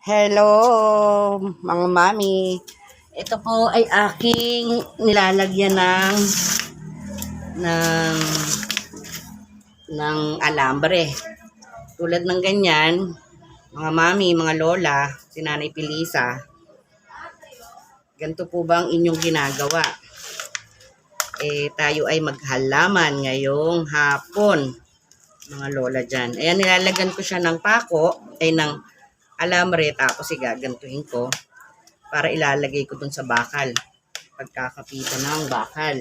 Hello, mga mami. Ito po ay aking nilalagyan ng ng alambre. Tulad ng ganyan, mga mami, mga lola, si Nanay Pilisa. Ganito po ba ang inyong ginagawa? Tayo ay maghalaman ngayong hapon, mga lola dyan. Ayan, nilalagyan ko siya ng pako, ng alambre, tapos igagantuhin ko para ilalagay ko dun sa bakal. Pagkakapitan ng bakal.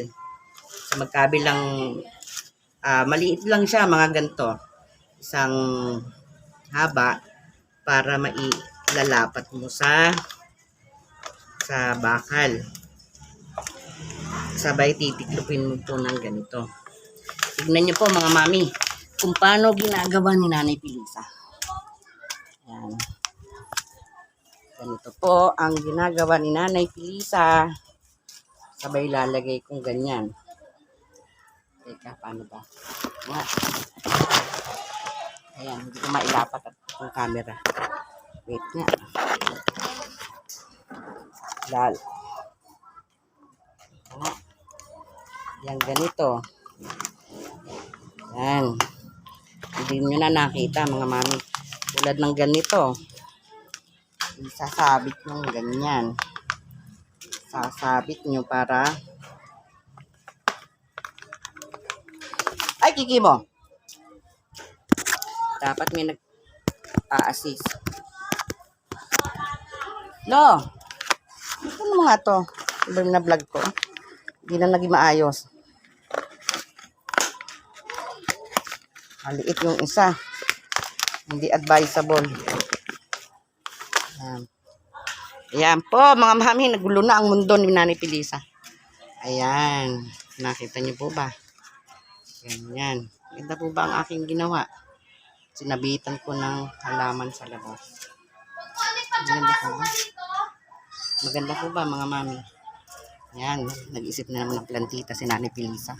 Sa magkabilang, maliit lang siya, mga ganito. Isang haba para mailalapat mo sa bakal. Sabay titiklopin mo po ng ganito. Tignan nyo po mga mami kung paano ginagawa ni Nanay Pilisa. Ayan. Ganito po ang ginagawa ni Nanay Pilisa. Sabay lalagay kong ganyan. Teka, paano ba? Ayan, hindi ko mailapat at yung camera. Wait nga. Yan, ganito. Yan. Hindi nyo na nakita mga mami. Tulad ng ganito. Isasabit nyo ganyan. Sasabit nyo para ay, kiki mo. Dapat may nag-a-assist. No. Ito na mga to. Iba na vlog ko. Hindi na naging maayos. Maliit yung isa. Hindi advisable. Ayan. Ayan po, mga mami. Nagulo na ang mundo ni Nanay Pilisa. Ayan. Nakita niyo po ba? Ganyan. Ganda po ba ang aking ginawa? Sinabitan ko ng halaman sa labas. Maganda po ba? Maganda po ba mga mami? Yan. Nag-isip na naman ng plantita si Nanay Pilisa.